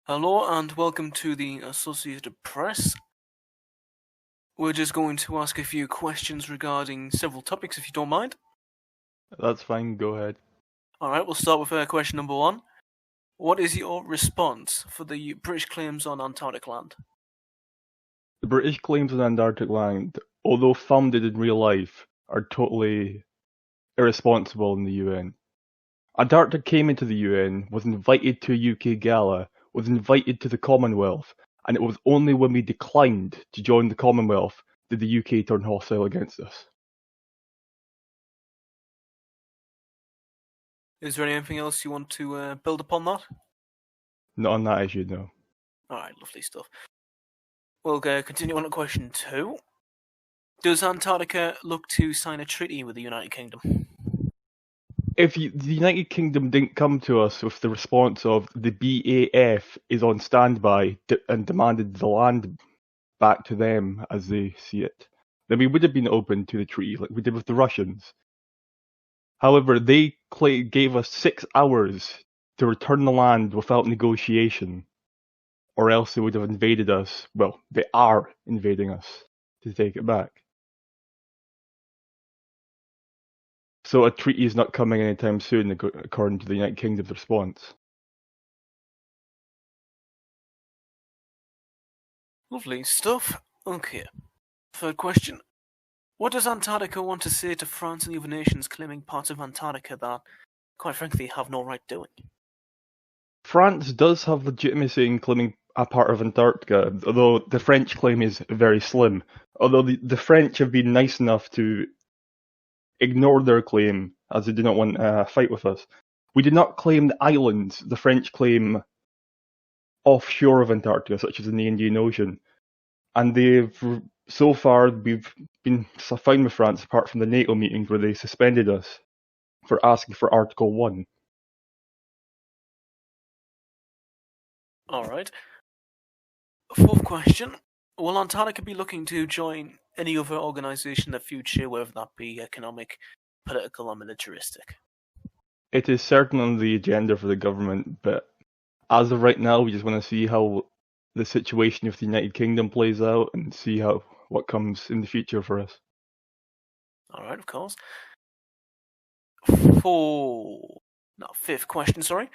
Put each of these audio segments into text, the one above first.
Hello and welcome to the Associated Press. We're just going to ask a few questions regarding several topics, if you don't mind. That's fine, go ahead. Alright, we'll start with question number 1. What is your response for the British claims on Antarctic land? The British claims on Antarctic land, although founded in real life, are totally irresponsible in the UN. Antarctica came into the UN, was invited to a UK gala, was invited to the Commonwealth, and it was only when we declined to join the Commonwealth did the UK turn hostile against us. Is there anything else you want to build upon that? Not on that issue, no. Alright, lovely stuff. We'll continue on to question 2. Does Antarctica look to sign a treaty with the United Kingdom? If the United Kingdom didn't come to us with the response of the BAF is on standby and demanded the land back to them as they see it, then we would have been open to the treaty like we did with the Russians. However, they gave us 6 hours to return the land without negotiation, or else they would have invaded us. Well, they are invading us to take it back. So a treaty is not coming anytime soon, according to the United Kingdom's response. Lovely stuff. Okay. Third question. What does Antarctica want to say to France and the other nations claiming parts of Antarctica that, quite frankly, have no right doing? France does have legitimacy in claiming a part of Antarctica, although the French claim is very slim. Although the French have been nice enough to ignore their claim, as they do not want a fight with us. We do not claim the islands the French claim offshore of Antarctica, such as in the Indian Ocean. And so far, we've been fine with France, apart from the NATO meetings where they suspended us for asking for Article 1. Alright. Fourth question. Will Antarctica be looking to join any other organisation in the future, whether that be economic, political or militaristic? It is certainly on the agenda for the government, but as of right now, we just want to see how the situation of the United Kingdom plays out and see what comes in the future for us. Alright, of course. Fifth question, sorry.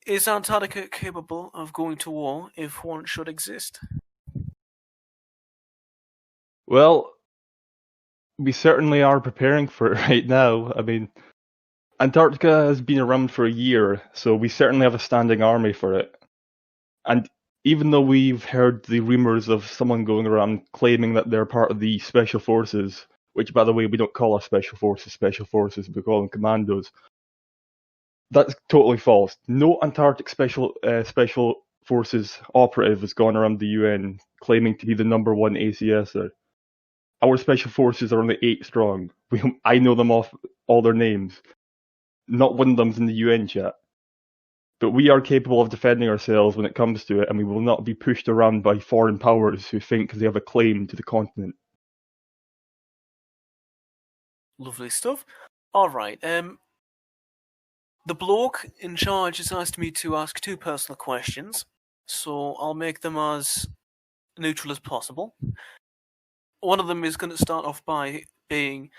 Is Antarctica capable of going to war if one should exist? Well, we certainly are preparing for it right now. I mean, Antarctica has been around for a year, so we certainly have a standing army for it. And even though we've heard the rumours of someone going around claiming that they're part of the Special Forces, which, by the way, we don't call our Special Forces, we call them Commandos, that's totally false. No Antarctic Special Forces operative has gone around the UN claiming to be the number one ACSer. Our Special Forces are only 8 strong. I know them off all their names. Not one of them's in the UN chat. But we are capable of defending ourselves when it comes to it, and we will not be pushed around by foreign powers who think they have a claim to the continent. Lovely stuff. Alright, the bloke in charge has asked me to ask 2 personal questions, so I'll make them as neutral as possible. One of them is going to start off by being,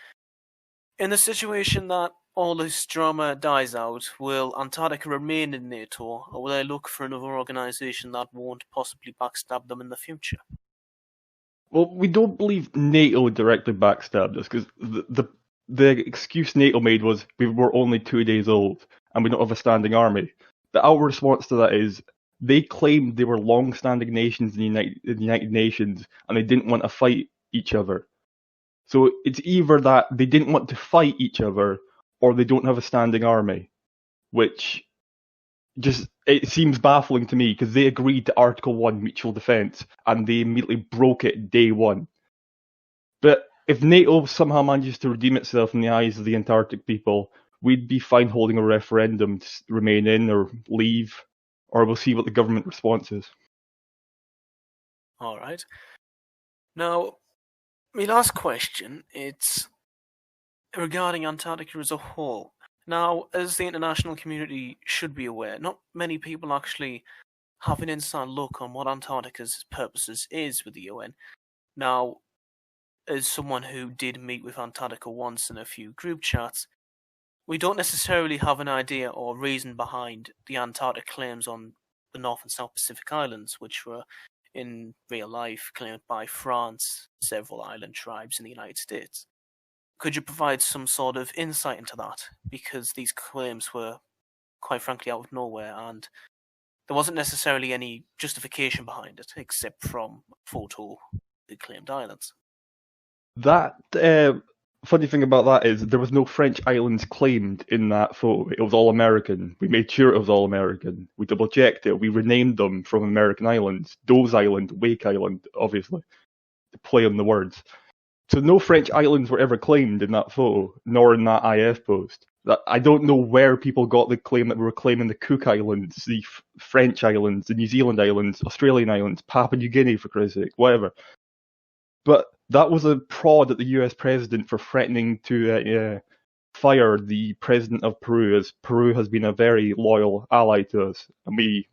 in the situation that all this drama dies out, will Antarctica remain in NATO, or will they look for another organisation that won't possibly backstab them in the future? Well, we don't believe NATO directly backstabbed us, because the excuse NATO made was we were only 2 days old, and we don't have a standing army. But our response to that is, they claimed they were long-standing nations in the United Nations, and they didn't want to fight each other. So it's either that they didn't want to fight each other, or they don't have a standing army, which it seems baffling to me, because they agreed to Article 1 mutual defence, and they immediately broke it day one. But if NATO somehow manages to redeem itself in the eyes of the Antarctic people, we'd be fine holding a referendum to remain in or leave, or we'll see what the government response is. Alright. Now, my last question, it's regarding Antarctica as a whole. Now, as the international community should be aware, not many people actually have an inside look on what Antarctica's purposes is with the UN. Now, as someone who did meet with Antarctica once in a few group chats, we don't necessarily have an idea or reason behind the Antarctic claims on the North and South Pacific Islands, which were in real life claimed by France, several island tribes in the United States. Could you provide some sort of insight into that? Because these claims were, quite frankly, out of nowhere, and there wasn't necessarily any justification behind it, except from photo the claimed islands. That funny thing about that is there was no French islands claimed in that photo. It was all American. We made sure it was all American. We double checked it. We renamed them from American islands. Doze Island, Wake Island, obviously, to play on the words. So no French islands were ever claimed in that photo, nor in that IF post. I don't know where people got the claim that we were claiming the Cook Islands, the French islands, the New Zealand islands, Australian islands, Papua New Guinea, for Christ's sake, whatever. But that was a prod at the US president for threatening to fire the president of Peru, as Peru has been a very loyal ally to us. And we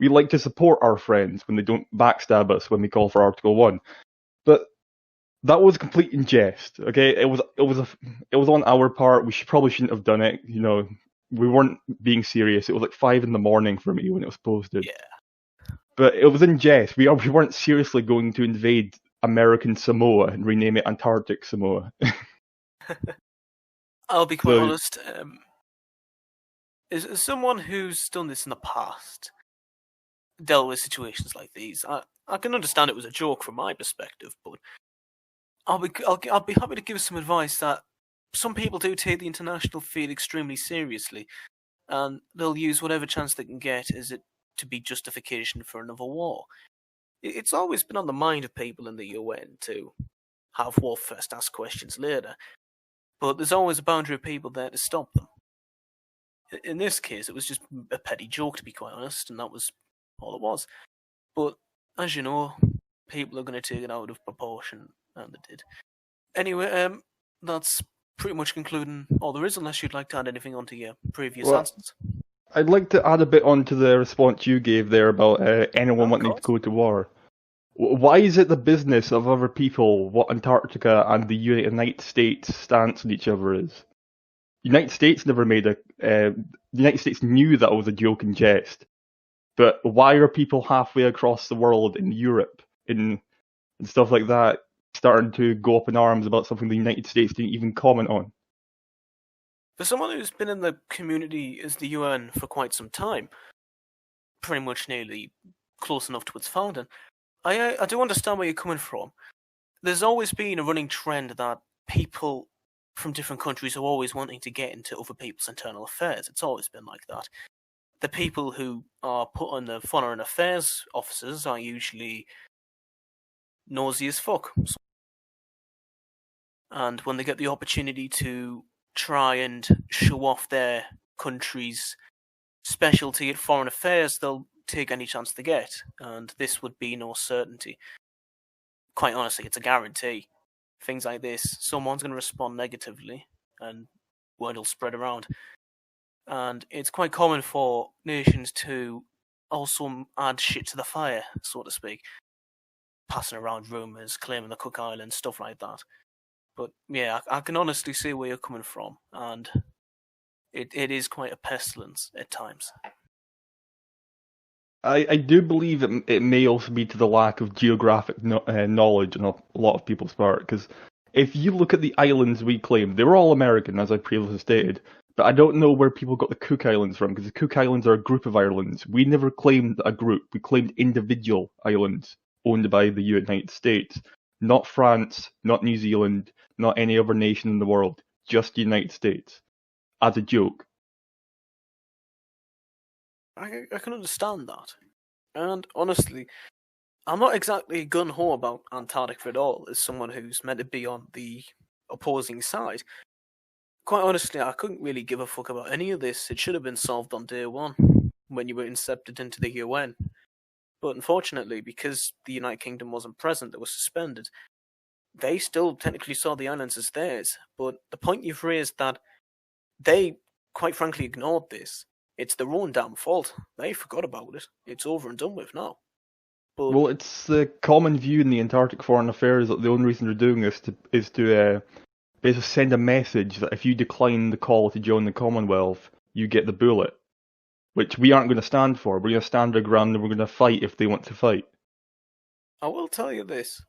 like to support our friends when they don't backstab us when we call for Article 1. But that was complete in jest, okay? It was on our part. We probably shouldn't have done it. You know, we weren't being serious. It was like 5 a.m. for me when it was posted. Yeah. But it was in jest. We weren't seriously going to invade American Samoa and rename it Antarctic Samoa. I'll be quite honest. As someone who's done this in the past, dealt with situations like these, I can understand it was a joke from my perspective, but I'll be happy to give some advice that some people do take the international field extremely seriously, and they'll use whatever chance they can get as it to be justification for another war. It's always been on the mind of people in the UN to have war first, ask questions later, but there's always a boundary of people there to stop them. In this case, it was just a petty joke, to be quite honest, and that was all it was. But, as you know, people are going to take it out of proportion, and they did. Anyway, that's pretty much concluding all there is, unless you'd like to add anything onto your previous answers. I'd like to add a bit onto the response you gave there about anyone wanting to go to war. Why is it the business of other people what Antarctica and the United States' stance on each other is? The United States never made the United States knew that it was a joke and jest. But why are people halfway across the world in Europe and stuff like that starting to go up in arms about something the United States didn't even comment on? For someone who's been in the community as the UN for quite some time, pretty much nearly close enough to its founding, I do understand where you're coming from. There's always been a running trend that people from different countries are always wanting to get into other people's internal affairs. It's always been like that. The people who are put on the foreign affairs officers are usually nosy as fuck. And when they get the opportunity to try and show off their country's specialty at foreign affairs, they'll take any chance they get. And this would be no certainty. Quite honestly, it's a guarantee. Things like this, someone's going to respond negatively, and word will spread around. And it's quite common for nations to also add shit to the fire, so to speak. Passing around rumours, claiming the Cook Islands, stuff like that. But yeah, I can honestly see where you're coming from, and it is quite a pestilence at times. I do believe it may also be to the lack of geographic knowledge on a lot of people's part, because if you look at the islands we claim, they were all American, as I previously stated, but I don't know where people got the Cook Islands from, because the Cook Islands are a group of islands. We never claimed a group, we claimed individual islands owned by the United States. Not France, not New Zealand, not any other nation in the world, just the United States, as a joke. I can understand that. And honestly, I'm not exactly gun-ho about Antarctica at all, as someone who's meant to be on the opposing side. Quite honestly, I couldn't really give a fuck about any of this. It should have been solved on day one, when you were incepted into the UN. But unfortunately, because the United Kingdom wasn't present, it was suspended. They still technically saw the islands as theirs, but the point you've raised that they, quite frankly, ignored this. It's their own damn fault. They forgot about it. It's over and done with now. But Well, it's the common view in the Antarctic Foreign Affairs that the only reason they're doing this is to basically send a message that if you decline the call to join the Commonwealth, you get the bullet, which we aren't going to stand for. We're going to stand our ground and we're going to fight if they want to fight. I will tell you this.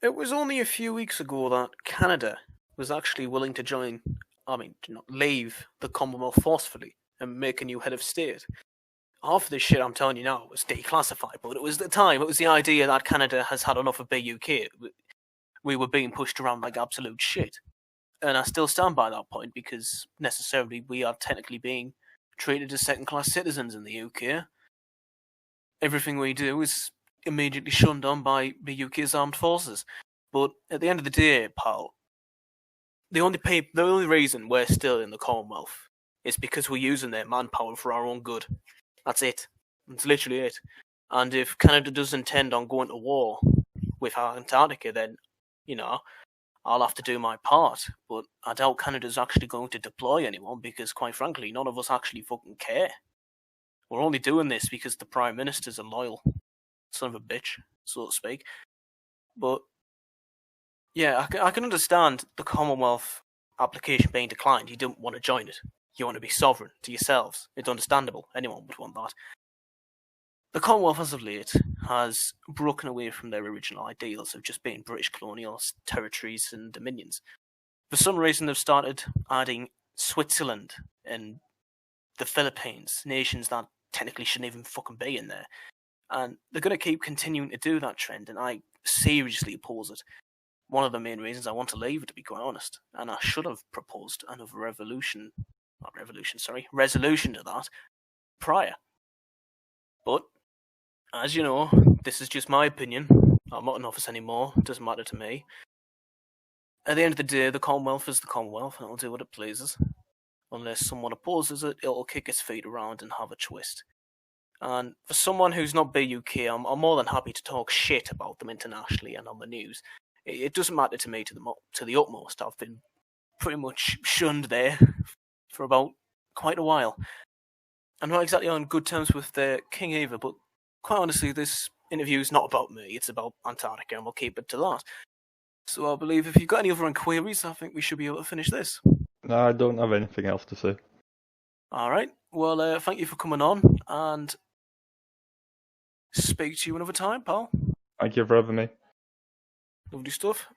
It was only a few weeks ago that Canada was actually willing to leave the Commonwealth forcefully and make a new head of state. Half of this shit I'm telling you now was declassified, but it was the time, it was the idea that Canada has had enough of the UK. We were being pushed around like absolute shit. And I still stand by that point because necessarily we are technically being treated as second-class citizens in the UK. Everything we do is immediately shunned on by the UK's armed forces. But at the end of the day, pal, the only reason we're still in the Commonwealth is because we're using their manpower for our own good. That's it. That's literally it. And if Canada does intend on going to war with Antarctica, then, I'll have to do my part. But I doubt Canada's actually going to deploy anyone because, quite frankly, none of us actually fucking care. We're only doing this because the Prime Minister's a loyal son of a bitch, so to speak. But, yeah, I can understand the Commonwealth application being declined. You don't want to join it. You want to be sovereign to yourselves. It's understandable. Anyone would want that. The Commonwealth, as of late, has broken away from their original ideals of just being British colonial territories and dominions. For some reason, they've started adding Switzerland and the Philippines, nations that technically shouldn't even fucking be in there. And they're going to keep continuing to do that trend, and I seriously oppose it. One of the main reasons I want to leave, to be quite honest, and I should have proposed another resolution to that prior. But, as you know, this is just my opinion. I'm not in office anymore, it doesn't matter to me. At the end of the day, the Commonwealth is the Commonwealth, and it'll do what it pleases. Unless someone opposes it, it'll kick its feet around and have a twist. And for someone who's not BUK, I'm more than happy to talk shit about them internationally and on the news. It doesn't matter to me to the utmost. I've been pretty much shunned there for about quite a while. I'm not exactly on good terms with the King either, but quite honestly, this interview is not about me, it's about Antarctica, and we'll keep it to that. So I believe if you've got any other inquiries, I think we should be able to finish this. No, I don't have anything else to say. Alright, well, thank you for coming on, and speak to you another time, pal. Thank you for having me. Lovely stuff.